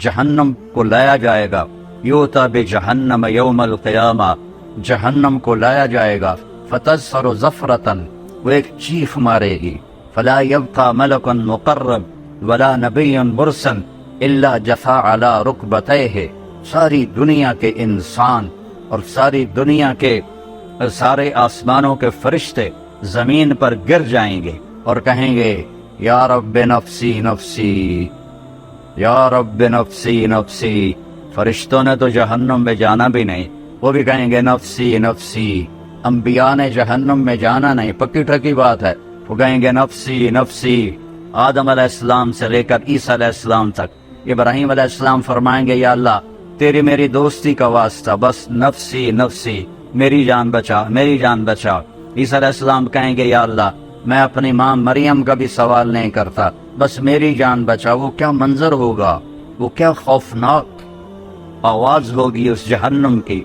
جہنم کو لایا جائے گا، یوتا بجہنم یوم القیامہ، جہنم کو لایا جائے گا، فتظفر زفرتن، وہ ایک چیخ مارے گی، فلا یبقى ملک مقرب ولا نبی مرسل الا جثا علی رکبتیہ، ساری دنیا کے انسان اور ساری دنیا کے سارے آسمانوں کے فرشتے زمین پر گر جائیں گے اور کہیں گے یا رب نفسی نفسی، یا رب نفسی نفسی۔ فرشتوں نے تو جہنم میں جانا بھی نہیں، وہ بھی کہیں گے نفسی نفسی۔ انبیاء نے جہنم میں جانا نہیں، پکی ٹھکی بات ہے، وہ کہیں گے نفسی نفسی۔ آدم علیہ السلام سے لے کر عیسیٰ علیہ السلام تک، ابراہیم علیہ السلام فرمائیں گے یا اللہ تیری میری دوستی کا واسطہ، بس نفسی نفسی، میری جان بچا، میری جان بچا۔ عیسیٰ علیہ السلام کہیں گے یا اللہ میں اپنی ماں مریم کا بھی سوال نہیں کرتا، بس میری جان بچا۔ وہ کیا منظر ہوگا، وہ کیا خوفناک آواز ہوگی اس جہنم کی۔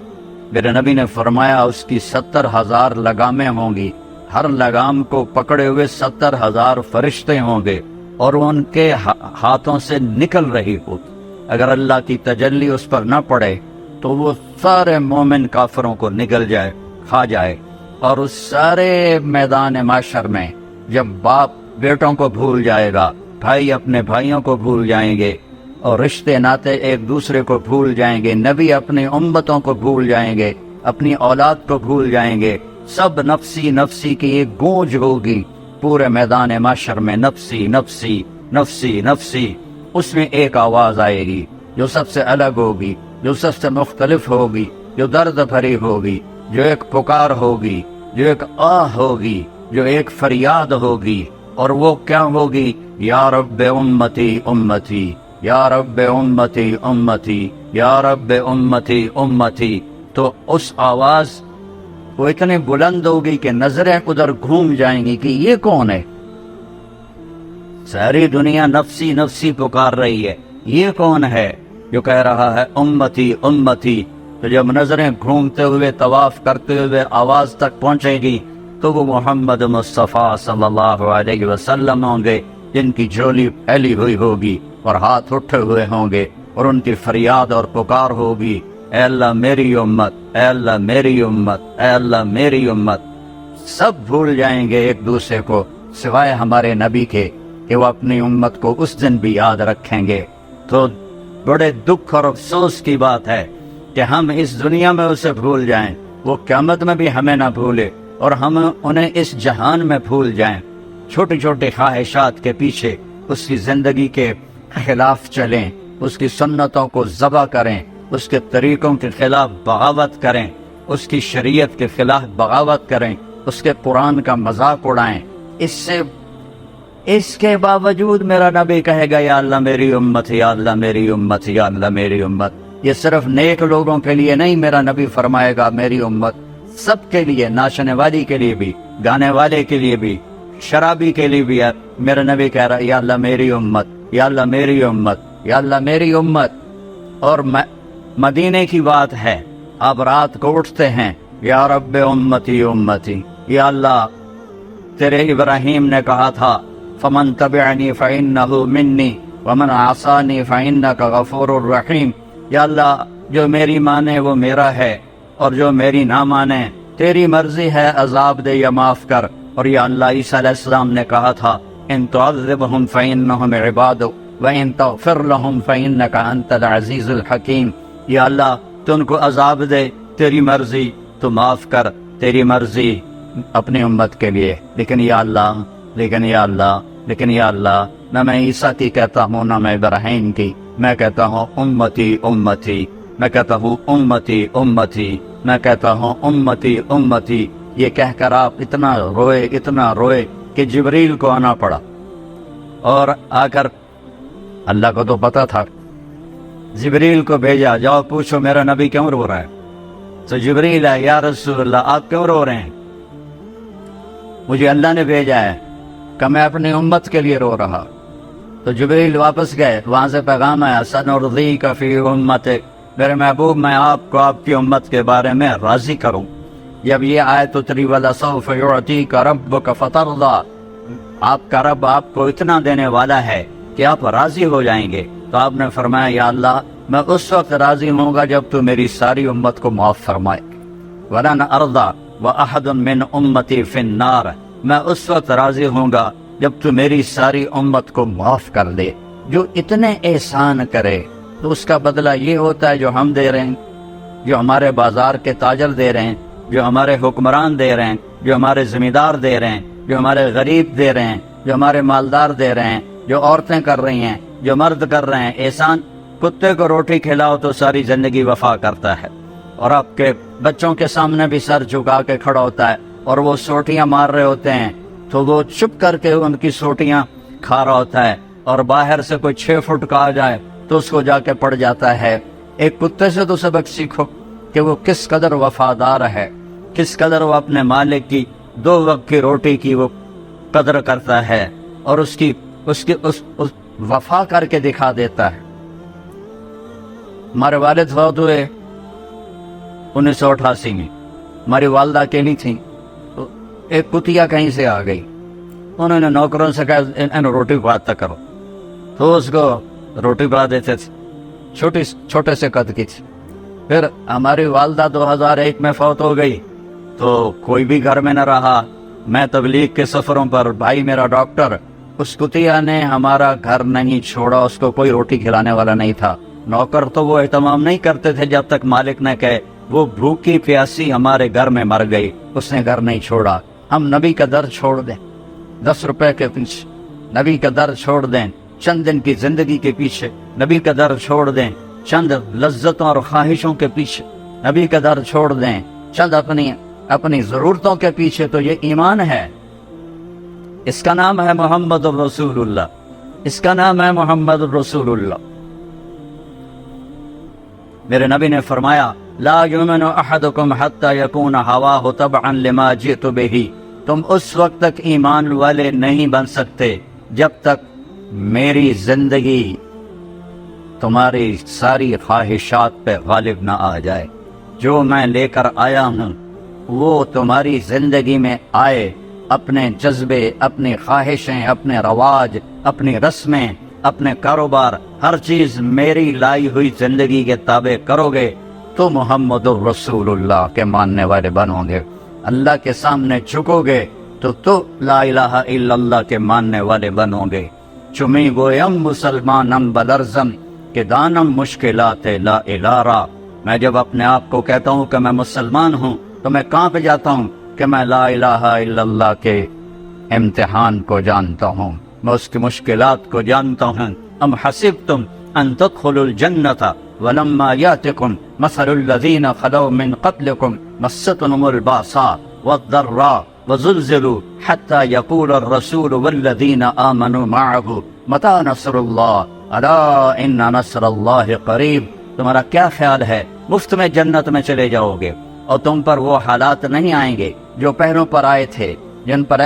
میرے نبی نے فرمایا اس کی 70,000 لگامیں ہوں گی، ہر لگام کو پکڑے ہوئے 70,000 فرشتے ہوں گے اور ان کے ہاتھوں سے نکل رہی ہو۔ اگر اللہ کی تجلی اس پر نہ پڑے تو وہ سارے مومن کافروں کو نگل جائے، کھا جائے۔ اور اس سارے میدان معاشر میں جب باپ بیٹوں کو بھول جائے گا، بھائی اپنے بھائیوں کو بھول جائیں گے، اور رشتے ناتے ایک دوسرے کو بھول جائیں گے، نبی اپنی امتوں کو بھول جائیں گے، اپنی اولاد کو بھول جائیں گے، سب نفسی نفسی کی ایک گونج ہوگی پورے میدان معاشر میں، نفسی نفسی نفسی نفسی۔ اس میں ایک آواز آئے گی جو سب سے الگ ہوگی، جو سب سے مختلف ہوگی، جو درد بھری ہوگی، جو ایک پکار ہوگی، جو ایک آہ ہوگی، جو ایک فریاد ہوگی، اور وہ کیا ہوگی؟ یا رب امتی امتی، یا رب امتی امتی، یا رب امتی امتی۔ تو اس آواز وہ اتنی بلند ہوگی کہ نظریں ادھر گھوم جائیں گی کہ یہ کون ہے؟ ساری دنیا نفسی نفسی پکار رہی ہے، یہ کون ہے جو کہہ رہا ہے امتی امتی؟ تو جب نظریں گھومتے ہوئے طواف کرتے ہوئے آواز تک پہنچے گی تو وہ محمد مصطفیٰ صلی اللہ علیہ وسلم ہوں گے، جن کی جھولی پھیلی ہوئی ہوگی اور ہاتھ اٹھے ہوئے ہوں گے، اور ان کی فریاد اور پکار ہوگی اے اللہ میری امت، اے اللہ میری امت، اے اللہ میری امت۔ سب بھول جائیں گے ایک دوسرے کو سوائے ہمارے نبی کے کہ وہ اپنی امت کو اس دن بھی یاد رکھیں گے۔ تو بڑے دکھ اور افسوس کی بات ہے کہ ہم اس دنیا میں اسے بھول جائیں، وہ قیامت میں بھی ہمیں نہ بھولے، اور ہم انہیں اس جہان میں بھول جائیں، چھوٹی چھوٹی خواہشات کے پیچھے اس کی زندگی کے خلاف چلیں، اس کی سنتوں کو ذبح کریں، اس کے طریقوں کے خلاف بغاوت کریں، اس کی شریعت کے خلاف بغاوت کریں، اس کے قرآن کا مذاق اڑائیں۔ اس کے باوجود میرا نبی کہے گا یا اللہ میری امت، یا اللہ میری امت، یا اللہ میری امت۔ یہ صرف نیک لوگوں کے لیے نہیں، میرا نبی فرمائے گا میری امت سب کے لیے، ناچنے والی کے لیے بھی، گانے والے کے لیے بھی، شرابی کے لیے بھی ہے۔ میرا نبی کہہ رہا ہے یا اللہ میری امت، یا اللہ میری امت، یا اللہ میری امت۔ اور مدینے کی بات ہے، آپ رات کو اٹھتے ہیں یا رب امتی امتی، یا اللہ تیرے ابراہیم نے کہا تھا فمن تبعنی فإنہ منی ومن عصانی فإنک غفور الرحیم، یا اللہ جو میری مانے وہ میرا ہے، اور جو میری نہ مانے تیری مرضی ہے، عذاب دے یا معاف کر۔ اور یا اللہ عیسیٰ علیہ السلام نے کہا تھا ان تعذبہم فإنہم عبادک وَإِن تَغْفِرْ لَهُمْ فَإِنَّكَ أَنْتَ الْعَزِيزُ الْحَكِيمُ، یا اللہ تو ان کو عذاب دے، تیری مرضی تو معاف کر، تیری مرضی اپنی امت کے لیے۔ لیکن یا اللہ، لیکن یا اللہ، لیکن یا اللہ، نہ میں عیسیٰ کی کہتا ہوں نہ میں ابراہیم کی، میں کہتا ہوں امتی امتی، میں کہتا ہوں امتی امتی، میں کہتا ہوں امتی امتی۔ یہ کہہ کر آپ اتنا روئے کہ جبریل کو آنا پڑا، اور آ کر اللہ کو تو پتا تھا، جبریل کو بھیجا جاؤ پوچھو میرا نبی کیوں رو رہا ہے۔ تو جبریل ہے یا رسول اللہ آپ کیوں رو رہے ہیں؟ مجھے اللہ نے بھیجا ہے کہ میں اپنی امت کے لیے رو رہا۔ تو جبریل واپس گئے، وہاں سے پیغام آیا سنرضیک فی امتک، میرے محبوب میں آپ کو آپ کی امت کے بارے میں راضی کروں۔ جب یہ آیت اتری وَلَسَوْفَ يُعْطِيكَ رَبُّكَ فَتَرْضَىٰ، آپ کا رب آپ کو اتنا دینے والا ہے کہ آپ راضی ہو جائیں گے۔ تو آپ نے فرمایا یا اللہ میں اس وقت راضی ہوں گا جب تو میری ساری امت کو معاف فرمائے، وَلَنْ أَرْضَى وَأَحَدٌ مِّنْ أُمَّتِي فِي النَّارِ، میں اس وقت راضی ہوں گا جب تو میری ساری امت کو معاف کر دے۔ جو اتنے احسان کرے تو اس کا بدلہ یہ ہوتا ہے جو ہم دے رہے ہیں، جو ہمارے بازار کے تاجر دے رہے ہیں، جو ہمارے حکمران دے رہے ہیں، جو ہمارے زمیندار دے رہے ہیں، جو ہمارے غریب دے رہے ہیں، جو ہمارے مالدار دے رہے ہیں، جو عورتیں کر رہی ہیں، جو مرد کر رہے ہیں۔ احسان، کتے کو روٹی کھلاؤ تو ساری زندگی وفا کرتا ہے، اور آپ کے بچوں کے سامنے بھی سر جھکا کے کھڑا ہوتا ہے، اور وہ سوٹیاں مار رہے ہوتے ہیں تو وہ چپ کر کے ان کی سوٹیاں کھا رہا ہوتا ہے، اور باہر سے کوئی 6 فٹ کا آ جائے تو اس کو جا کے پڑ جاتا ہے۔ ایک کتے سے تو سبق سیکھو کہ وہ کس قدر وفادار ہے، کس قدر وہ اپنے مالک کی 2 وقت کی روٹی کی وہ قدر کرتا ہے، اور اس وفا کر کے دکھا دیتا ہے۔ ہمارے والد فوت ہوئے 1988 میں، ہماری والدہ اکیلی تھیں، تو ایک کتیا کہیں سے آ گئی، انہوں نے نوکروں سے کہا انہیں روٹی کھواتا کرو، تو اس کو روٹی کھوا دیتے تھے، چھوٹے سے قد کی تھی۔ پھر ہماری والدہ 2001 میں فوت ہو گئی تو کوئی بھی گھر میں نہ رہا، میں تبلیغ کے سفروں پر، بھائی میرا ڈاکٹر، اس کتیا نے ہمارا گھر نہیں چھوڑا، اس کو کوئی روٹی کھلانے والا نہیں تھا، نوکر تو وہ اہتمام نہیں کرتے تھے جب تک مالک نے کہے، وہ بھوکی پیاسی ہمارے گھر میں مر گئی، اس نے گھر نہیں چھوڑا۔ ہم نبی کا در چھوڑ دیں 10 روپے کے پیچھے، نبی کا در چھوڑ دیں چند دن کی زندگی کے پیچھے، نبی کا در چھوڑ دیں چند لذتوں اور خواہشوں کے پیچھے، نبی کا در چھوڑ دیں چند اپنی ضرورتوں کے پیچھے، تو یہ ایمان ہے۔ اس کا نام ہے محمد الرسول اللہ، اس کا نام ہے محمد الرسول اللہ۔ میرے نبی نے فرمایا لا یؤمن احدکم حتی یکون ہواہ تبعا لما جئت بہ، تم اس وقت تک ایمان والے نہیں بن سکتے جب تک میری زندگی تمہاری ساری خواہشات پہ غالب نہ آ جائے۔ جو میں لے کر آیا ہوں وہ تمہاری زندگی میں آئے، اپنے جذبے، اپنی خواہشیں، اپنے رواج، اپنی رسمیں، اپنے کاروبار، ہر چیز میری لائی ہوئی زندگی کے تابع کرو گے تو محمد الرسول اللہ کے ماننے والے بنو گے۔ اللہ کے سامنے جھکو گے تو لا الہ الا اللہ کے ماننے والے بنو گے۔ چمی گویم مسلمانم بلرزم کہ دانم مشکلات لا الارا، میں جب اپنے آپ کو کہتا ہوں کہ میں مسلمان ہوں تو میں کہاں پہ جاتا ہوں کہ میں لا الہ الا اللہ کے امتحان کو جانتا ہوں، میں اس کی مشکلات کو جانتا ہوں۔ ام حسبتم ان تدخلوا الجنة ولما یاتکم مثل الذین خلو من قبلکم مستهم الباساء والضراء وزلزلوا حتى يقول الرسول والذین آمنوا معه متى نصر اللہ الا ان نصر اللہ قریب۔ تمہارا کیا خیال ہے مفت میں جنت میں چلے جاؤ گے اور تم پر وہ حالات نہیں آئیں گے جو پہلوں پر آئے تھے، جن پر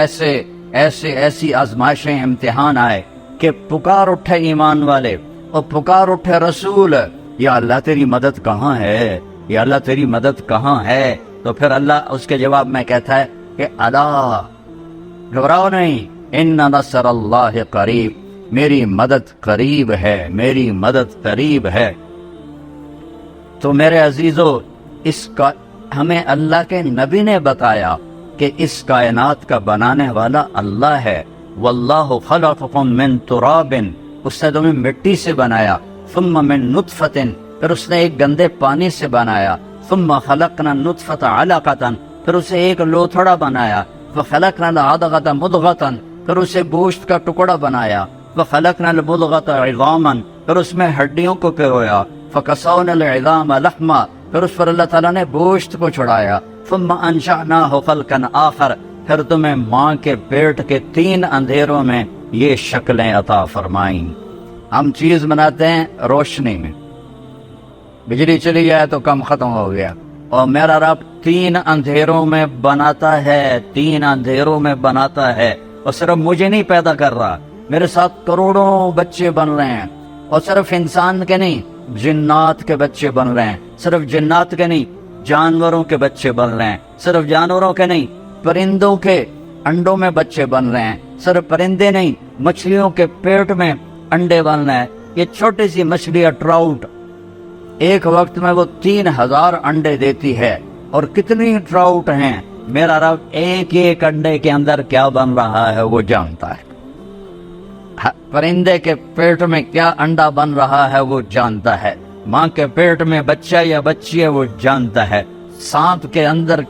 ایسی آزمائشیں، امتحان آئے کہ پکار اٹھے ایمان والے اور پکار اٹھے رسول، یا اللہ تیری مدد کہاں ہے، یا اللہ تیری مدد کہاں ہے؟ تو پھر اللہ اس کے جواب میں کہتا ہے کہ الا، گھبراؤ نہیں، ان نصر اللہ قریب، میری مدد قریب ہے، میری مدد قریب ہے۔ تو میرے عزیزو، اس کا ہمیں اللہ کے نبی نے بتایا کہ اس کائنات کا بنانے والا اللہ ہے۔ واللہ خلقکم من تراب، اس نے تمہیں مٹی سے بنایا، ثم من نطفۃ، پھر اس نے ایک گندے پانی سے بنایا، ثم خلقنا النطفۃ علقۃ، پھر اسے ایک لوتھڑا بنایا، فخلقنا العلقۃ مضغۃ، پھر اسے گوشت کا ٹکڑا بنایا، فخلقنا المضغۃ عظاما، پھر اس میں ہڈیوں کو پرویا، فکسونا العظام لحما، پھر اس پر اللہ تعالیٰ نے گوشت کو چھڑایا، ثم انشأناہ خلقا آخر، پھر تمہیں ماں کے پیٹ کے 3 اندھیروں میں یہ شکلیں عطا فرمائیں۔ ہم چیز بناتے ہیں روشنی میں، بجلی چلی جائے تو کم ختم ہو گیا، اور میرا رب 3 اندھیروں میں بناتا ہے، 3 اندھیروں میں بناتا ہے، اور صرف مجھے نہیں پیدا کر رہا، میرے ساتھ کروڑوں بچے بن رہے ہیں، اور صرف انسان کے نہیں، جنات کے بچے بن رہے ہیں، صرف جنات کے نہیں، جانوروں کے بچے بن رہے ہیں، صرف جانوروں کے نہیں، پرندوں کے انڈوں میں بچے بن رہے ہیں، صرف پرندے نہیں، مچھلیوں کے پیٹ میں انڈے بن رہے ہیں، یہ چھوٹی سی مچھلی ٹراؤٹ ایک وقت میں وہ 3000 انڈے دیتی ہے، اور کتنی ٹراؤٹ ہیں، میرا رب ایک ایک انڈے کے اندر کیا بن رہا ہے وہ جانتا ہے، پرندے کے پیٹ میں کیا انڈا بن رہا ہے وہ جانتا ہے، ماں کے پیٹ میں بچہ یا بچی ہے وہ جانتا ہے، سانپ کے اندر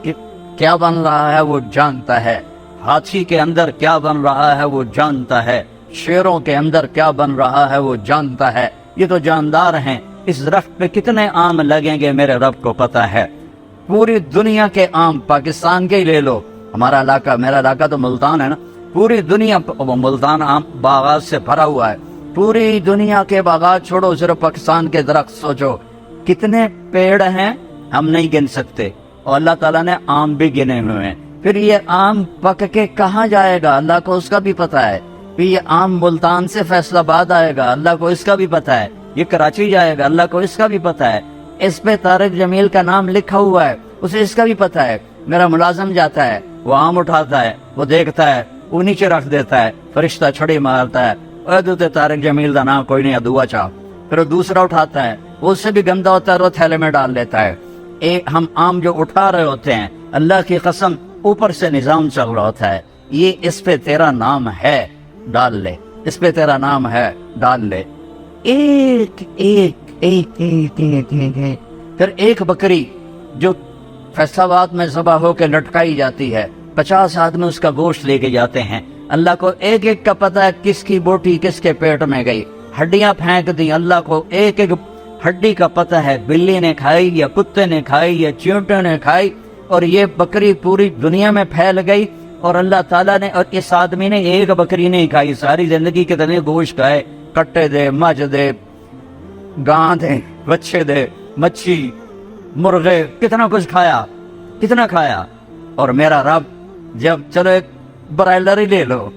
کیا بن رہا ہے وہ جانتا ہے، ہاتھی کے اندر کیا بن رہا ہے وہ جانتا ہے، شیروں کے اندر کیا بن رہا ہے وہ جانتا ہے۔ یہ تو جاندار ہیں، اس درخت پہ کتنے آم لگیں گے میرے رب کو پتا ہے۔ پوری دنیا کے آم، پاکستان کے ہی لے لو، ہمارا علاقہ، میرا علاقہ تو ملتان ہے نا، پوری دنیا ملتان آم باغات سے بھرا ہوا ہے، پوری دنیا کے باغات چھوڑو، صرف پاکستان کے درخت سوچو کتنے پیڑ ہیں، ہم نہیں گن سکتے، اور اللہ تعالیٰ نے آم بھی گنے ہوئے ہیں۔ پھر یہ آم پک کے کہاں جائے گا اللہ کو اس کا بھی پتا ہے، پھر یہ آم ملتان سے فیصل آباد آئے گا اللہ کو اس کا بھی پتا ہے، یہ کراچی جائے گا اللہ کو اس کا بھی پتا ہے، اس پہ طارق جمیل کا نام لکھا ہوا ہے اسے اس کا بھی پتا ہے۔ میرا ملازم جاتا ہے، وہ آم اٹھاتا ہے، وہ دیکھتا ہے، وہ نیچے رکھ دیتا ہے، فرشتہ چھڑی مارتا ہے، اے طارق جمیل کا نام کوئی نہیں، دعا چاہ، پھر وہ دوسرا اٹھاتا ہے، وہ اس سے بھی گندا ہوتا ہے، وہ تھیلے میں ڈال لیتا ہے۔ ہم آم جو اٹھا رہے ہوتے ہیں، اللہ کی قسم اوپر سے نظام چل رہا ہوتا ہے، یہ اس پہ تیرا نام ہے ڈال لے، اس پہ تیرا نام ہے ڈال لے، ایک ایک ایک ایک ایک ایک۔ پھر ایک بکری جو فیصل آباد میں ذبح ہو کے لٹکائی جاتی ہے، 50 آدمی اس کا گوشت لے کے جاتے ہیں، اللہ کو ایک ایک کا پتہ ہے کس کی بوٹی کس کے پیٹ میں گئی، ہڈیاں پھینک دی، اللہ کو ایک ایک ہڈی کا پتہ ہے، بلی نے کھائی یا کتے نے کھائی یا چیونٹے نے کھائی، اور یہ بکری پوری دنیا میں پھیل گئی، اور اللہ تعالیٰ نے، اور اس آدمی نے ایک بکری نہیں کھائی، ساری زندگی کتنے گوشت کھائے، کٹے دے، مجھ دے، گاں دے، بچے دے، مچھی، مرغے، کتنا کچھ کھایا، کتنا کھایا، اور میرا رب جب چلو ایک برائلر ہی لے لو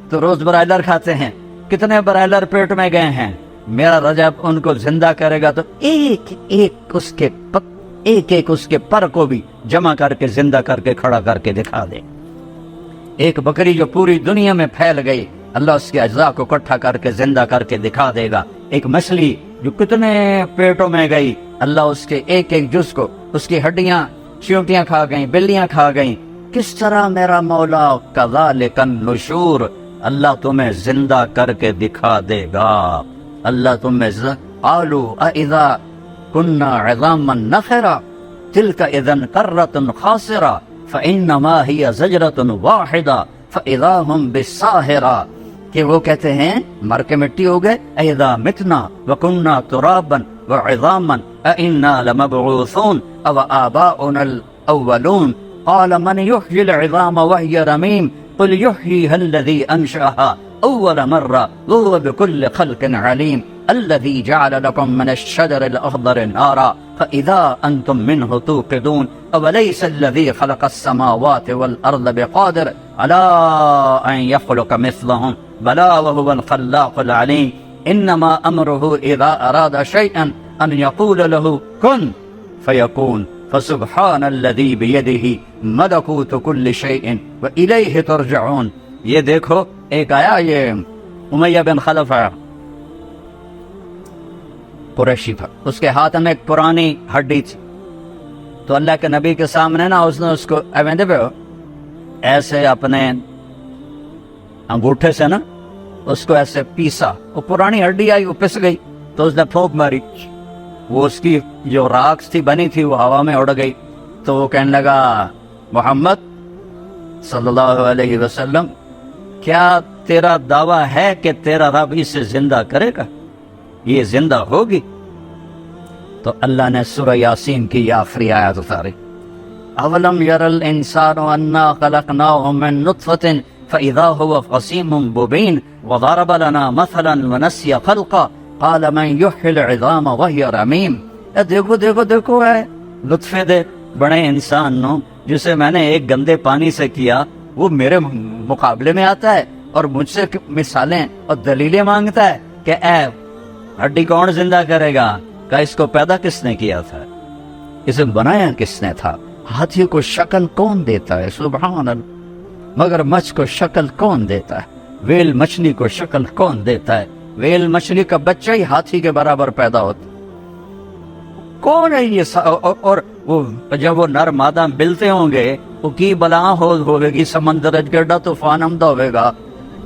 تو روز برائلر کھاتے ہیں، کتنے برائلر پیٹ میں گئے ہیں، میرا رجب ان کو زندہ کرے گا تو ایک ایک اس کے پر کو بھی جمع کر کے زندہ کر کے کھڑا کر کے دکھا دے۔ ایک بکری جو پوری دنیا میں پھیل گئی، اللہ اس کے اجزاء کو اکٹھا کر کے زندہ کر کے دکھا دے گا۔ ایک مچھلی جو کتنے پیٹوں میں گئی، اللہ اس کے ایک ایک جز کو، اس کی ہڈیاں چیونٹیاں کھا گئیں، بلیاں کھا گئیں، کس طرح میرا مولا کذالک النشور، اللہ تمہیں زندہ کر کے دکھا دے گا، اللہ تمہیں قالوا اذا كنا عظاما نخرا تلك اذا كرة خاسرة فانما هي زجرة واحدة فاذا هم بالساهرة، کہ وہ کہتے ہیں مر کے مٹی ہو گئے، اذا متنا وكنا ترابا وعظاما ائنا لمبعوثون او آباؤنا الاولون قال من يحيي العظام وهي رميم قل يحييها الذي انشأها اول مرة وهو بكل خلق عليم الذي جعل لكم من الشجر الأخضر نارا فإذا أنتم منه توقدون أوليس الذي خلق السماوات والأرض بقادر على أن يخلق مثلهم بلى وهو الخلاق العليم إنما أمره إذا أراد شيئا أن يقول له كن فيكون فسبحان الذي بيده ملكوت كل شيء وإليه ترجعون۔ یہ دیکھو ایک آیا، یہ امیہ بن خلف آیا، قریشی تھا، اس کے ہاتھ میں ایک پرانی ہڈی تھی، تو اللہ کے نبی کے سامنے نا اس نے اس کو ایسے اپنے انگوٹھے سے نا اس کو ایسے پیسا، وہ پرانی ہڈی آئی، وہ پس گئی، تو اس نے پھونک ماری، وہ اس کی جو راکھ تھی بنی تھی وہ ہوا میں اڑ گئی، تو وہ کہنے لگا محمد صلی اللہ علیہ وسلم کیا تیرا دعویٰ ہے کہ تیرا رب اسے زندہ کرے گا، یہ زندہ ہوگی؟ تو اللہ نے سورہ یاسین کی یہ آخری آیت اتاری، اولم یر الانسان انا خلقناه من نطفة فاذا هو خصیم مبین وضرب لنا مثلا ونسی خلقا قال من یحیی العظام وهي رمیم۔ دیکھو دیکھو دیکھو ہے لطفے دے بڑے انسان نو جسے میں نے ایک گندے پانی سے کیا، وہ میرے مقابلے میں آتا ہے اور مجھ سے مثالیں اور دلیلیں مانگتا ہے کہ اے ہڈی کون زندہ کرے گا، کہ اس کو پیدا کس نے کیا تھا، اسے بنایا کس نے تھا، ہاتھی کو شکل کون دیتا ہے، سبحان اللہ، مگر مچھ کو شکل کون دیتا ہے، ویل مچھلی کو شکل کون دیتا ہے، ویل مچھلی کا بچہ ہی ہاتھی کے برابر پیدا ہوتا. کون ہے یہ اور وہ جب وہ نر مادہ ملتے ہوں گے وہ کی بلا ہوئے گی, سمندر گڈا طوفان آمدہ ہوئے گا,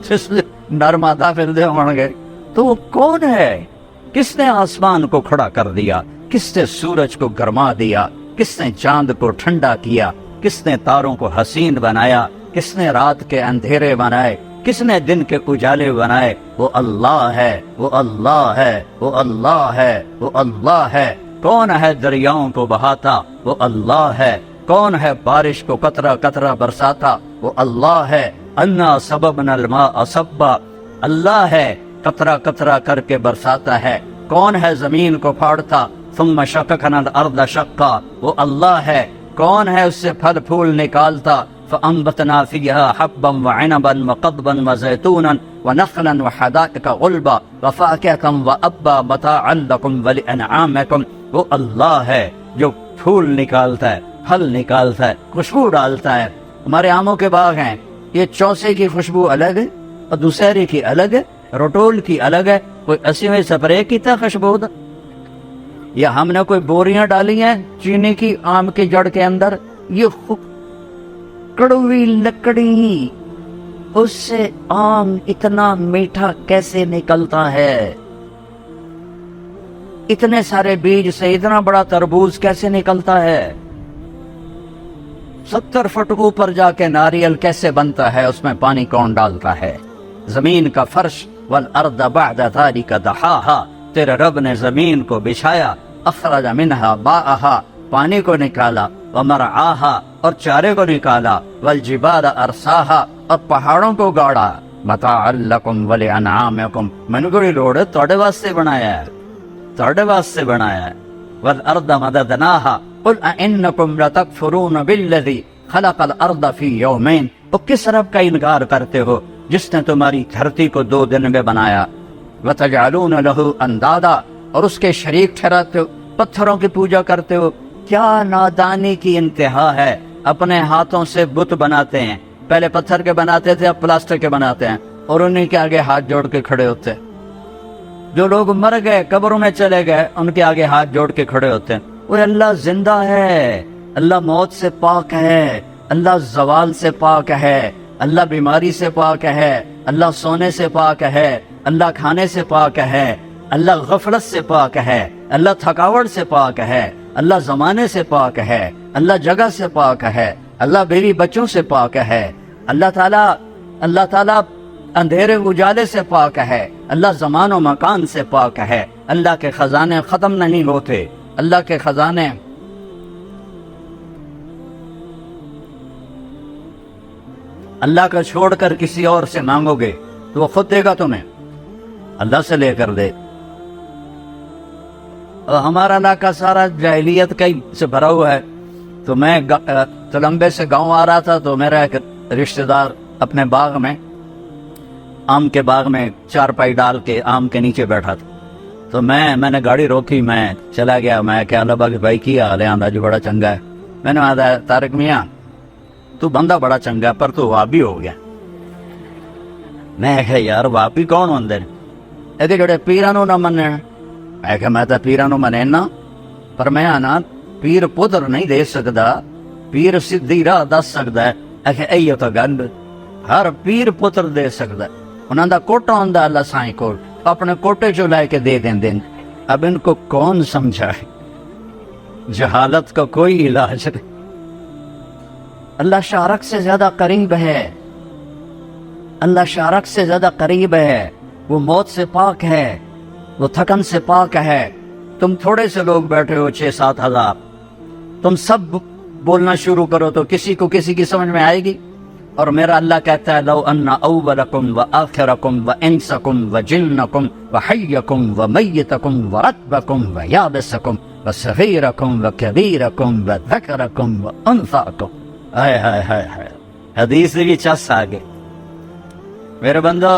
جس نر مادہ ملتے ہوں گے. تو وہ کون ہے؟ کس نے آسمان کو کھڑا کر دیا؟ کس نے سورج کو گرما دیا؟ کس نے چاند کو ٹھنڈا کیا؟ کس نے تاروں کو حسین بنایا؟ کس نے رات کے اندھیرے بنائے؟ کس نے دن کے اجالے بنائے؟ وہ اللہ ہے, وہ اللہ ہے, وہ اللہ ہے, وہ اللہ ہے. کون ہے دریاؤں کو بہاتا؟ وہ اللہ ہے. کون ہے بارش کو قطرہ قطرہ برساتا؟ وہ اللہ ہے. انا سببنا الماء صبا, اللہ ہے قطرہ قطرہ کر کے برساتا ہے. کون ہے زمین کو پھاڑتا؟ ثم شققنا الارض شقا, وہ اللہ ہے. کون ہے اس سے پھل پھول نکالتا؟ فانبتنا فيها حبا وعنبا وقضبا وزيتونا ونخلا وحدائق غلبا وفاكهة وابا متاعا لكم ولانعامكم. وہ اللہ ہے جو پھول نکالتا ہے, پھل نکالتا ہے, خوشبو ڈالتا ہے. ہمارے آموں کے باغ ہیں, یہ چوسے کی خوشبو الگ ہے اور دوسری کی الگ ہے, روٹول کی الگ ہے. کوئی 80ویں سپرے کی تا خوشبو دا, یا ہم نے کوئی بوریاں ڈالی ہیں چینی کی آم کی جڑ کے اندر. یہ کڑوی لکڑی, اس سے آم اتنا میٹھا کیسے نکلتا ہے؟ اتنے سارے بیج سے اتنا بڑا تربوز کیسے نکلتا ہے؟ 70 فٹ اوپر جا کے ناریل کیسے بنتا ہے؟ اس میں پانی کون ڈالتا ہے؟ زمین کا فرش والارض بعد ذلك دحاها, تیرے رب نے زمین کو بچھایا. اخرج منها ماءها, پانی کو نکالا. ومرعاها, اور چارے کو نکالا. والجبال ارساها, اور پہاڑوں کو گاڑا. متاعا لکم ولانعامکم, منگوڑی لوڑ توڑے واسطے بنایا ہے, توڑے واسطے بنایا ہے. والارض مددناها قل انکم لتکفرون بالذی خلق الارض فی یومین. وہ کس رب کا انکار کرتے ہو جس نے تمہاری دھرتی کو 2 دن میں بنایا؟ وتجعلون له اندادا, اور اس کے شریک ٹھہراتے ہو, پتھروں کی پوجا کرتے ہو. کیا نادانی کی انتہا ہے. اپنے ہاتھوں سے بت بناتے ہیں, پہلے پتھر کے بناتے تھے, اب پلاسٹر کے بناتے ہیں, اور انہیں کے آگے ہاتھ جوڑ کے کھڑے ہوتے ہیں. جو لوگ مر گئے قبروں میں چلے گئے ان کے آگے ہاتھ جوڑ کے کھڑے ہوتے ہیں. وہ اللہ زندہ ہے, اللہ موت سے پاک ہے, اللہ زوال سے پاک ہے, اللہ بیماری سے پاک ہے, اللہ سونے سے پاک ہے, اللہ کھانے سے پاک ہے, اللہ غفلت سے پاک ہے, اللہ تھکاوٹ سے پاک ہے, اللہ زمانے سے پاک ہے, اللہ جگہ سے پاک ہے, اللہ بیوی بچوں سے پاک ہے. اللہ تعالیٰ اندھیرے اجالے سے پاک ہے, اللہ زمان و مکان سے پاک ہے. اللہ کے خزانے ختم نہیں ہوتے, اللہ کے خزانے اللہ کا چھوڑ کر کسی اور سے مانگو گے تو وہ خود دے گا تمہیں, اللہ سے لے کر دے. ہمارا علاقہ سارا جاہلیت کا سے بھرا ہوا ہے. تو میں تلمبے سے گاؤں آ رہا تھا تو میرا ایک رشتہ دار اپنے باغ میں, آم کے باغ میں چارپائی ڈال کے آم کے نیچے بیٹھا تھا. تو میں نے گاڑی روکی, میں چلا گیا. میں کیا لبا کہ بھائی کی حال ہے؟ آندا جو بڑا چنگا ہے. میں نے آدھا طارق میاں تو بندہ بڑا چنگا پر تو وابی ہو گیا. میں کہا یار وابی کون ہوندے نے؟ ایدے جڑے پیرانو نہ مننے. میں کہا میں تو پیرانو منینا, پر میں آنا پیر پتر نہیں دے سکتا, پیر سدھی راہ دس سکتا ہے. ایو تو گل ہر پیر پتر دے سکتا ہے. انہاں دا کوٹا ہوندا اللہ سائیں کول, اپنے کوٹے چو لے کے دے دیں. اب ان کو کون سمجھائے؟ جہالت کا کوئی علاج نہیں. اللہ شارک سے زیادہ قریب ہے, اللہ شارک سے زیادہ قریب ہے. وہ موت سے پاک ہے, وہ تھکن سے پاک ہے. تم تھوڑے سے لوگ بیٹھے ہو 6-7 ہزار, تم سب بولنا شروع کرو تو کسی کو کسی کی سمجھ میں آئے گی. اور میرا اللہ کہتا ہے لو ان اولکم و آخرکم و انسکم و جنکم و حیکم و میتکم و رتبکم و یابسکم و صغیرکم و کبیرکم و ذکرکم و انثاکم. ہائے ہائے ہائے ہائے, حدیث بھی چس آگے. میرے بندو,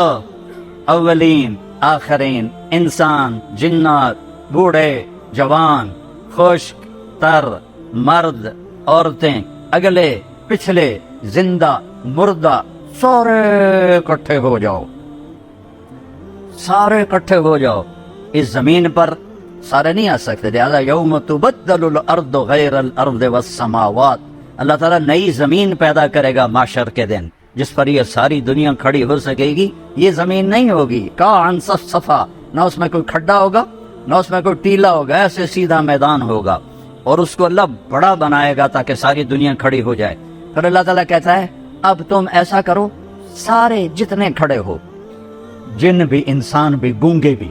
اولین آخرین, انسان, جنات, بوڑھے, جوان, خشک, تر, مرد, عورتیں, اگلے پچھلے, زندہ, مردہ, سارے اکٹھے ہو جاؤ, سارے اکٹھے ہو جاؤ اس زمین پر، سارے نہیں آ سکتے، لہذا یوم تبدل الارض غیر الارض والسماوات، اللہ تعالیٰ نئی زمین پیدا کرے گا معاشر کے دن جس پر یہ ساری دنیا کھڑی ہو سکے گی۔ یہ زمین نہیں ہوگی کان صفا، نہ اس میں کوئی کھڈا ہوگا نہ اس میں کوئی ٹیلا ہوگا، ایسے سیدھا میدان ہوگا، اور اس کو اللہ بڑا بنائے گا تاکہ ساری دنیا کھڑی ہو جائے۔ پھر اللہ تعالیٰ کہتا ہے اب تم ایسا کرو، سارے جتنے کھڑے ہو، جن بھی، انسان بھی، گونگے بھی،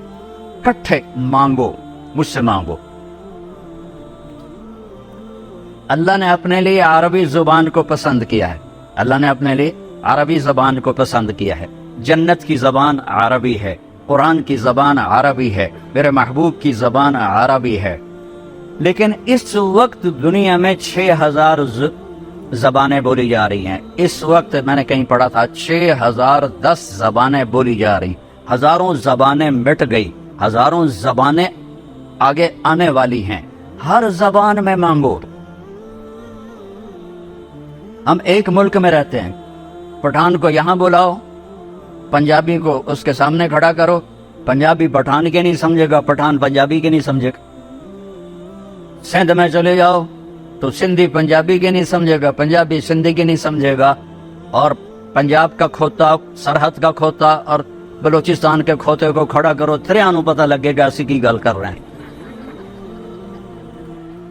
کٹھے مانگو، مجھ سے مانگو۔ اللہ نے اپنے لیے عربی زبان کو پسند کیا ہے، اللہ نے اپنے لیے عربی زبان کو پسند کیا ہے۔ جنت کی زبان عربی ہے، قرآن کی زبان عربی ہے، میرے محبوب کی زبان عربی ہے، لیکن اس وقت دنیا میں 6000 زبانیں بولی جا رہی ہیں۔ اس وقت میں نے کہیں پڑھا تھا 6010 زبانیں بولی جا رہی، ہزاروں زبانیں مٹ گئی، ہزاروں زبانیں آگے آنے والی ہیں۔ ہر زبان میں مانگو۔ ہم ایک ملک میں رہتے ہیں، پٹھان کو یہاں بلاؤ، پنجابی کو اس کے سامنے کھڑا کرو، پنجابی پٹھان کے نہیں سمجھے گا، پٹھان پنجابی کے نہیں سمجھے گا۔ سندھ میں چلے جاؤ تو سندھی پنجابی کے نہیں سمجھے گا، پنجابی سندھی کے نہیں سمجھے گا، اور پنجاب کا کھوتا، سرحد کا کھوتا اور بلوچستان کے کھوتے کو کھڑا کرو، تھریانوں پتہ لگے گا اسی کی گل کر رہے ہیں۔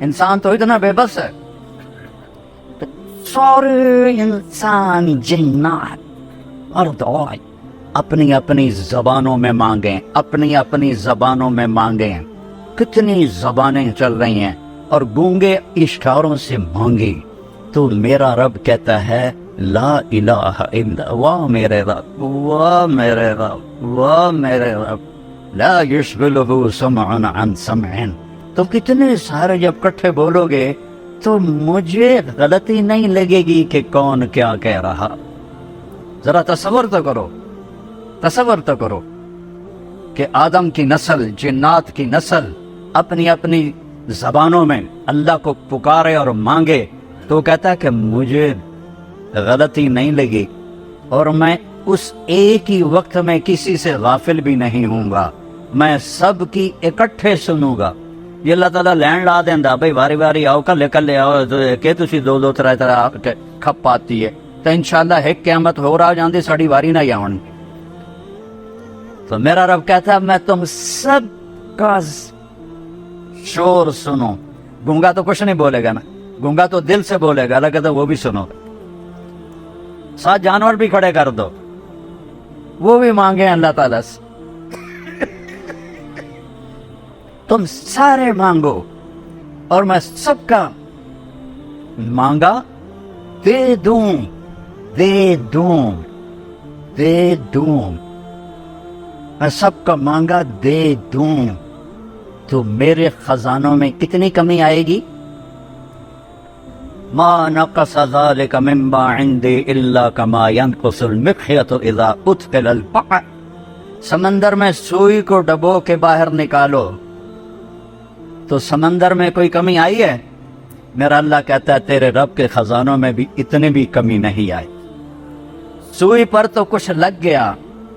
انسان تو اتنا بے بس ہے، سارے انسان جنات اور دوائیں اپنی اپنی زبانوں میں مانگیں، اپنی اپنی زبانوں میں مانگیں۔ کتنی زبانیں چل رہی ہیں اور گونگے اشاروں سے مانگی تو میرا رب کہتا ہے لا الہ الا، واہ میرے رب، واہ میرے رب، واہ میرے رب، لا یشغلہ سمع عن سمع۔ تو کتنے سارے جب کٹھے بولو گے تو مجھے غلطی نہیں لگے گی کہ کون کیا کہہ رہا۔ ذرا تصور تو کرو، تصور تو کرو کہ آدم کی نسل، جنات کی نسل اپنی اپنی زبانوں میں اللہ کو پکارے اور مانگے تو کہتا ہے کہ مجھے غلطی نہیں لگی، اور میں اس ایک ہی وقت میں کسی سے غافل بھی نہیں ہوں گا، میں سب کی اکٹھے سنوں گا۔ یہ اللہ تعالیٰ لین لا دینا بھائی واری واری آؤ، کلے کلے آؤ کہ تسی دو دو طرح طرح کھپ پاتی ہے تو انشاءاللہ ایک قیامت ہو رہا جاندی ساڑی واری نہ آؤں۔ تو میرا رب کہتا ہے میں تم سب کا شور سنو۔ گونگا تو کچھ نہیں بولے گا نا، گونگا تو دل سے بولے گا، اللہ کہتا ہے وہ بھی سنو۔ ساتھ جانور بھی کھڑے کر دو، وہ بھی مانگے اللہ تعالیٰ سے۔ تم سارے مانگو اور میں سب کا مانگا دے دوں، دے دوں، دے دوں، میں سب کا مانگا دے دوں۔ تو میرے خزانوں میں کتنی کمی آئے گی؟ ما نقص ذلك مما عندي الا كما ينقص المخيط اذا ادخل البحر۔ سمندر میں سوئی کو ڈبو کے باہر نکالو تو سمندر میں کوئی کمی آئی ہے؟ میرا اللہ کہتا ہے تیرے رب کے خزانوں میں بھی اتنی بھی کمی نہیں آئی۔ سوئی پر تو کچھ لگ گیا،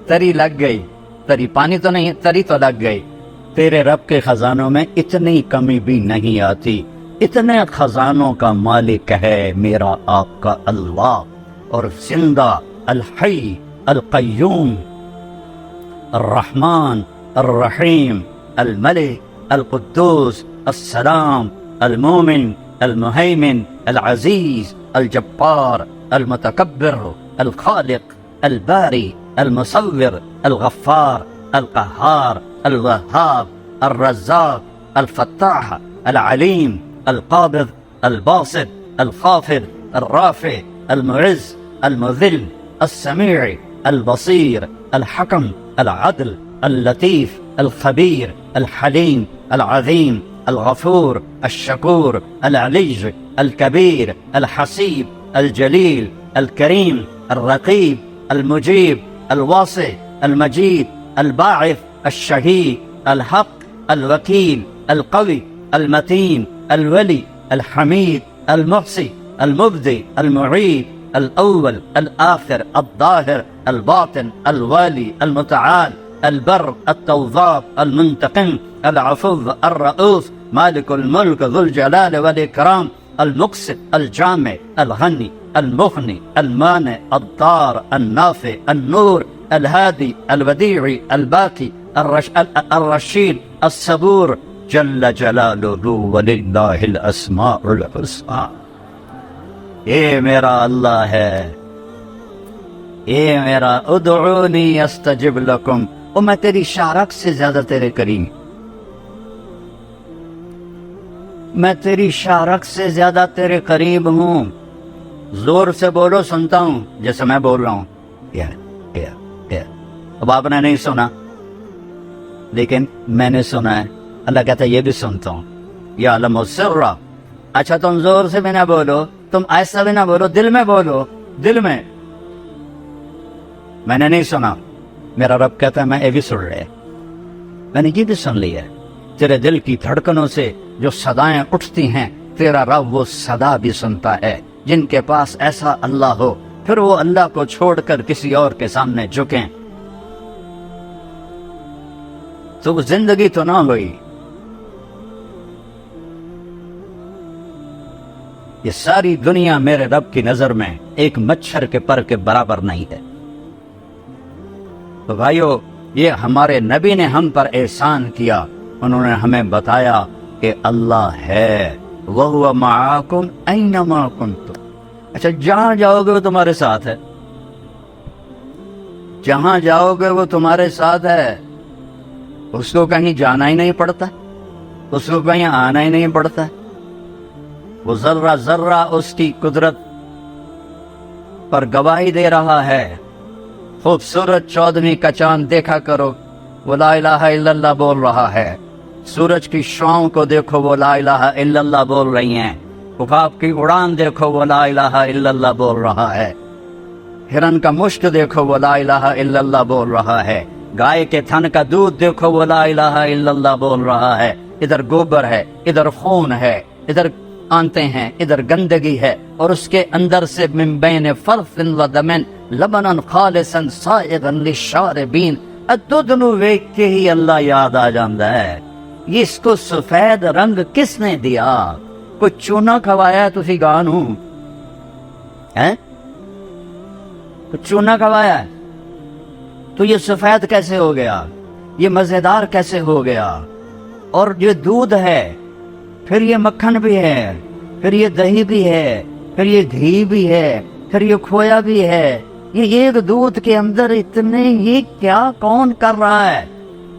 تری لگ گئی، تری پانی تو نہیں، تری تو لگ گئی۔ تیرے رب کے خزانوں میں اتنی کمی بھی نہیں آتی۔ اتنے خزانوں کا مالک ہے میرا آپ کا اللہ، اور زندہ، الحی، القیوم، الرحمن، الرحیم، الملک، القدوس، السلام، المومن، المہیمن، العزیز، الجبار، المتکبر، الخالق، الباری، المصور، الغفار، القہار، الوہاب، الرزاق، الفتاح، العلیم، القابض، الباسط، الخافض، الرافع، المعز، المذل، السمیع، البصیر، الحکم، العدل، اللطیف، الخبیر، الحلیم، العظیم، الغفور، الشکور، العلی، الکبیر، الحسیب، الجلیل، الکریم، الرقیب، المجیب، الواسع، المجید، الباعث، الشہید، الحق، الوکیل، القوی، المتین، الولی، الحمید، المحصی، المبدی، المعید، الاول، الآخر، الظاہر، الباطن، الوالی، المتعال، البر التواب المنتقم العفو الرؤوف مالك الملك ذو الجلال والإكرام المقسط الجامع الغني المغني المانع الضار النافع النور الهادي البديع الباقي الرشيد الصبور جل جلالہ وللہ الاسماء الحسنى۔ یہ میرا اللہ ہے، یہ میرا ادعونی استجب لکم، اور میں تیری شارک سے زیادہ تیرے قریب، میں تیری شارک سے زیادہ تیرے قریب ہوں۔ زور سے بولو سنتا ہوں، جیسے میں بول رہا ہوں۔ اب آپ نے نہیں سنا لیکن میں نے سنا ہے، اللہ کہتا ہے یہ بھی سنتا ہوں۔ یعلم السر، اچھا تم زور سے بھی نہ بولو، تم ایسا بھی نہ بولو، دل میں بولو، دل میں نے نہیں سنا، میرا رب کہتا ہے میں یہ بھی سن رہے، میں نے یہ بھی سن لی ہے، تیرے دل کی دھڑکنوں سے جو صدائیں اٹھتی ہیں تیرا رب وہ صدا بھی سنتا ہے۔ جن کے پاس ایسا اللہ ہو پھر وہ اللہ کو چھوڑ کر کسی اور کے سامنے جھکیں تو زندگی تو نہ ہوئی۔ یہ ساری دنیا میرے رب کی نظر میں ایک مچھر کے پر کے برابر نہیں ہے۔ تو بھائیو، یہ ہمارے نبی نے ہم پر احسان کیا، انہوں نے ہمیں بتایا کہ اللہ ہے، وَهُوَ مَعَاكُمْ أَيْنَمَا كُنْتُمْ۔ اچھا جہاں جاؤ گے وہ تمہارے ساتھ ہے، جہاں جاؤ گے وہ تمہارے ساتھ ہے، اس کو کہیں جانا ہی نہیں پڑتا، اس کو کہیں آنا ہی نہیں پڑتا، وہ ذرہ ذرہ اس کی قدرت پر گواہی دے رہا ہے۔ خوبصورت 14ویں کا چاند دیکھا کرو، وہ لا الہ الا اللہ بول رہا ہے۔ سورج کی شعاؤں کو دیکھو، وہ لا الہ الا اللہ بول رہی ہیں۔ عقاب کی اڑان دیکھو، وہ لا الہ الا اللہ بول رہا ہے۔ ہرن کا مشک دیکھو، وہ لا الہ الا اللہ بول رہا ہے۔ گائے کے تھن کا دودھ دیکھو، وہ لا الہ الا اللہ بول رہا ہے۔ ادھر گوبر ہے، ادھر خون ہے، ادھر آنتے ہیں، ادھر گندگی ہے، اور اس کے اندر سے من بین فرث و دم لبنا خالصا سائغا للشاربین۔ دودھ نو ویکھ کے ہی اللہ یاد آ جاندہ ہے۔ اس کو سفید رنگ کس نے دیا؟ کوئی چونا کھوایا ہے تسی گاہ نوں؟ کوئی چونا کھوایا ہے تو یہ سفید کیسے ہو گیا؟ یہ مزیدار کیسے ہو گیا؟ اور یہ دودھ ہے، پھر یہ مکھن بھی ہے، پھر یہ دہی بھی ہے، پھر یہ گھی بھی ہے، پھر یہ کھویا بھی ہے۔ یہ ایک دودھ کے اندر اتنے، یہ کیا کون کر رہا ہے؟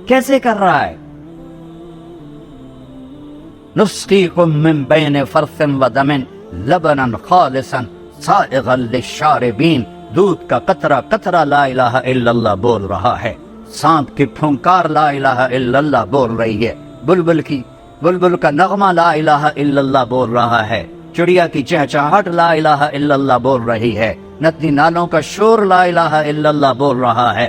کیسے کر رہا ہے؟ نسقیکم من بین فرث و دم لبنا خالصا سائغا للشاربین۔ دودھ کا قطرہ قطرہ لا الہ الا اللہ بول رہا ہے۔ سانپ کی پھنکار لا الہ الا اللہ بول رہی ہے۔ بلبل کا نغمہ لا الہ الا اللہ بول رہا ہے۔ چڑیا کی چہچہاہٹ لا الہ الا اللہ بول رہی ہے۔ ندی نالوں کا شور لا الہ الا اللہ بول رہا ہے۔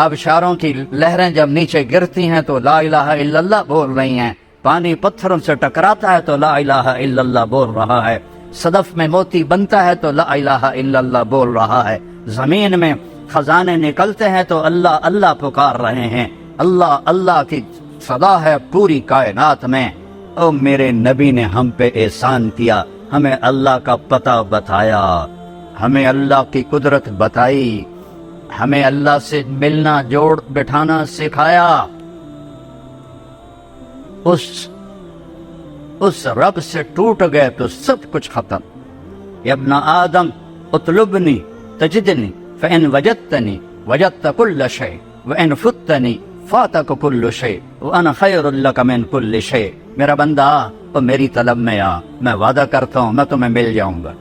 آبشاروں کی لہریں جب نیچے گرتی ہیں تو لا الہ الا اللہ بول رہی ہیں۔ پانی پتھروں سے ٹکراتا ہے تو لا الہ الا اللہ بول رہا ہے۔ صدف میں موتی بنتا ہے تو لا الہ الا اللہ بول رہا ہے۔ زمین میں خزانے نکلتے ہیں تو اللہ اللہ پکار رہے ہیں۔ اللہ اللہ کی صدا ہے پوری کائنات میں۔ او میرے نبی نے ہم پہ احسان کیا، ہمیں اللہ کا پتہ بتایا، ہمیں اللہ کی قدرت بتائی، ہمیں اللہ سے ملنا جوڑ بٹھانا سکھایا۔ اس رب سے ٹوٹ گئے تو سب کچھ ختم۔ یا ابن آدم اطلبنی تجدنی فإن وجدتنی وجدت كل شيء وإن فتنی فاتک كل شيء وأنا خیر لک من كل شيء۔ میرا بندہ تو میری طلب میں آ، میں وعدہ کرتا ہوں میں تمہیں مل جاؤں گا۔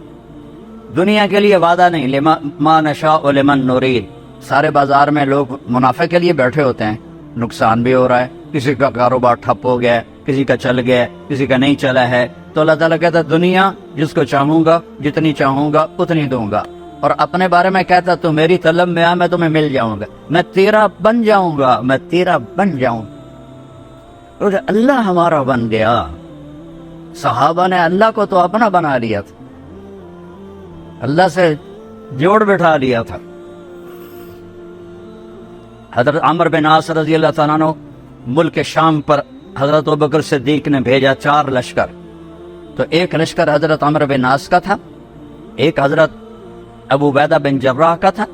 دنیا کے لیے وعدہ نہیں، ما نشاء لمن نرید۔ سارے بازار میں لوگ منافع کے لیے بیٹھے ہوتے ہیں، نقصان بھی ہو رہا ہے، کسی کا کاروبار ٹھپ ہو گیا ہے، کسی کا چل گیا ہے، کسی کا نہیں چلا ہے، تو اللہ تعالیٰ کہتا ہے دنیا جس کو چاہوں گا جتنی چاہوں گا اتنی دوں گا، اور اپنے بارے میں کہتا تو میری طلب میں آ، میں تمہیں مل جاؤں گا، میں تیرا بن جاؤں گا، میں تیرا بن جاؤں گا۔ اور اللہ ہمارا بن گیا۔ صحابہ نے اللہ کو تو اپنا بنا لیا تھا، اللہ سے جوڑ بٹھا لیا تھا۔ حضرت عمرو بن عاص رضی اللہ تعالیٰ عنہ ملک شام پر حضرت ابوبکر صدیق نے بھیجا 4 لشکر. تو ایک لشکر حضرت عمرو بن عاص کا تھا، ایک حضرت ابو عبیدہ بن جراح کا تھا،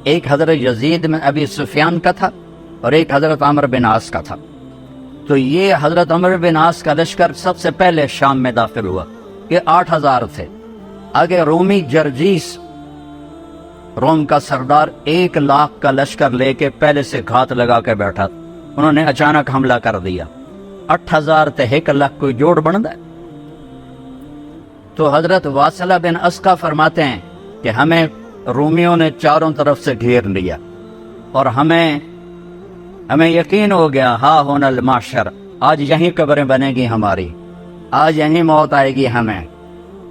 ایک حضرت یزید بن ابی سفیان کا تھا، اور ایک حضرت عمرو بن عاص کا تھا. تو یہ حضرت عمرو بن عاص کا لشکر سب سے پہلے شام میں داخل ہوا. یہ 8000 تھے. آگے رومی جرجیس، روم کا سردار 1 لاکھ کا لشکر لے کے پہلے سے گھات لگا کے بیٹھا. انہوں نے اچانک حملہ کر دیا. 8000 تے 1 لاکھ کوئی جوڑ بنتا ہے؟ تو حضرت واصلہ بن اسقا فرماتے ہیں کہ ہمیں رومیوں نے چاروں طرف سے گھیر لیا، اور ہمیں یقین ہو گیا ہاں ہونا المعشر، آج یہیں قبریں بنے گی ہماری، آج یہیں موت آئے گی ہمیں.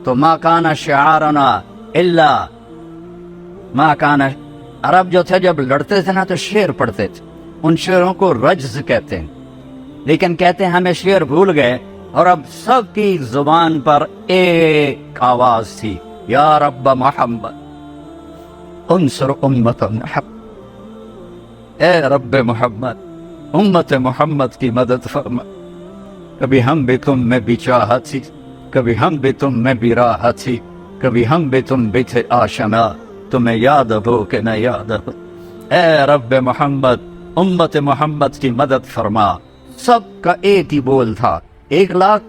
تو ما کان شعارنا الا ما کان. عرب جو تھے جب لڑتے تھے نا تو شعر پڑھتے تھے، ان شعروں کو رجز کہتے ہیں، لیکن کہتے ہیں ہمیں شعر بھول گئے، اور اب سب کی زبان پر ایک آواز تھی، یا رب محمد انصر امت محمد، اے رب محمد امت محمد کی مدد فرما. کبھی ہم بھی تم میں بھی چاہت تھی، کبھی ہم بھی تم میں بھی راحت تھی، کبھی ہم بھی تم بھی تھے آشنا، تمہیں یاد ہو کہ نہ یاد ہو. اے رب محمد امت محمد کی مدد فرما. سب کا ایک ہی بول تھا. 1 لاکھ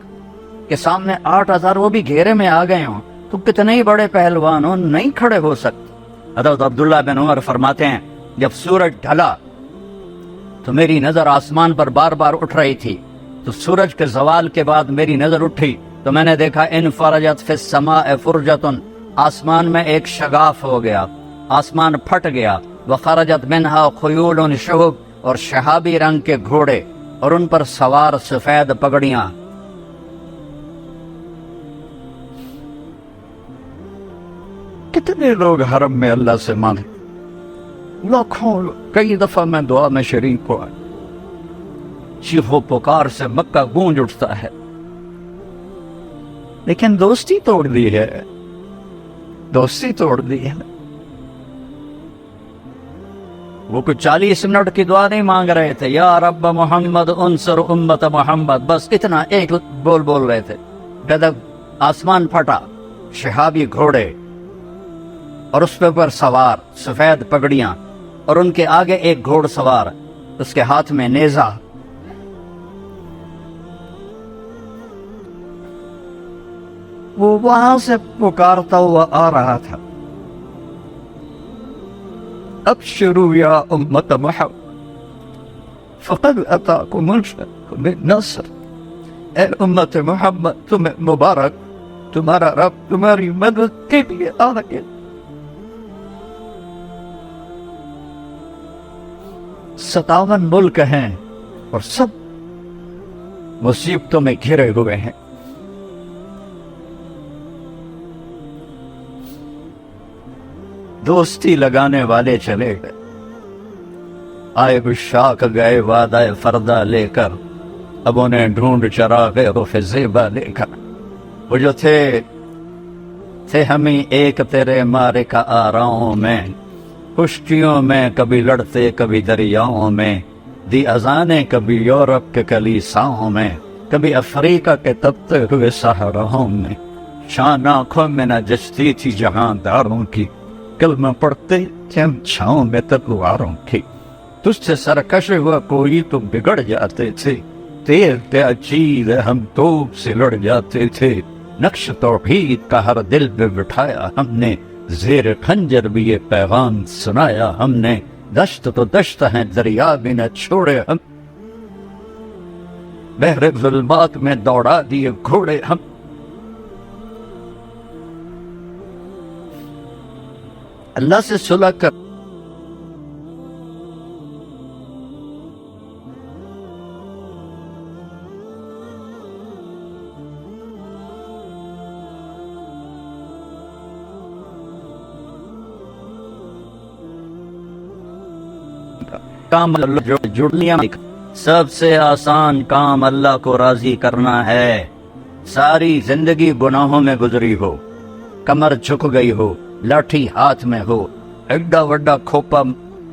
کے سامنے 8000 وہ بھی گھیرے میں آ گئے ہوں تو کتنے ہی بڑے پہلوان ہوں نہیں کھڑے ہو سکتے. حضرت عبداللہ بن عمر فرماتے ہیں جب سورج ڈھلا تو میری نظر آسمان پر بار بار اٹھ رہی تھی. تو سورج کے زوال کے بعد میری نظر اٹھی تو میں نے دیکھا ان فرجت فی السماء فرجتن، آسمان میں ایک شگاف ہو گیا، آسمان پھٹ گیا. وخرجت منہا خیول شہب، اور شہابی رنگ کے گھوڑے اور ان پر سوار سفید پگڑیاں. کتنے لوگ حرم میں اللہ سے مانگے، لاکھوں. کئی دفعہ میں دعا میں شریک ہوا. چیخ و پکار سے مکہ گونج اٹھتا ہے، لیکن دوستی توڑ دی ہے، دوستی توڑ دی ہے. وہ کچھ 40 منٹ کی دعا نہیں مانگ رہے تھے، یا رب محمد انصر امت محمد، بس اتنا ایک بول رہے تھے. جب آسمان پھٹا، شہابی گھوڑے اور اس پر سوار سفید پگڑیاں، اور ان کے آگے ایک گھوڑ سوار، اس کے ہاتھ میں نیزہ. وہ وہاں سے پکارتا ہوا آ رہا تھا، ابشروا یا امت محمد فقد اتاکم النصر. اے امت محمد تمہیں مبارک، تمہارا رب تمہاری مدد کے لیے آ گیا. 57 ملک ہیں اور سب مصیبتوں میں گھرے ہوئے ہیں. دوستی لگانے والے چلے گئے، آئے بشاک گئے وعدہ فردہ لے کر، اب انہیں ڈھونڈ چراغ رخ زیبا لے کر. وہ جو تھے ہمیں ایک تیرے مارے کا آراؤں میں، کشتیوں میں کبھی لڑتے کبھی دریاؤں میں، دی اذانیں کبھی یورپ کے کلیساؤں میں، کبھی افریقہ کے تپتے ہوئے صحراؤں میں. شان آنکھوں میں نہ جچتی تھی جہانداروں کی، کلمہ پڑھتے ہم چھاؤں میں تلواروں کی. تجھ سے سرکش ہوا کوئی تو بگڑ جاتے تھے، تیر پہ اچیل ہم توپ سے لڑ جاتے تھے. نقش توحید کا ہر دل پہ بٹھایا ہم نے، زیر خنجر بھی یہ پیغام سنایا ہم نے. دشت تو دشت ہیں دریا بھی نہ چھوڑے ہم، بحر ظلمات میں دوڑا دیے گھوڑے ہم. اللہ سے صلح کر، کام جڑنیاں. سب سے آسان کام اللہ کو راضی کرنا ہے. ساری زندگی گناہوں میں گزری ہو، کمر جھک گئی ہو، لاٹھی ہاتھ میں ہو، ایڈا وڈا کھوپا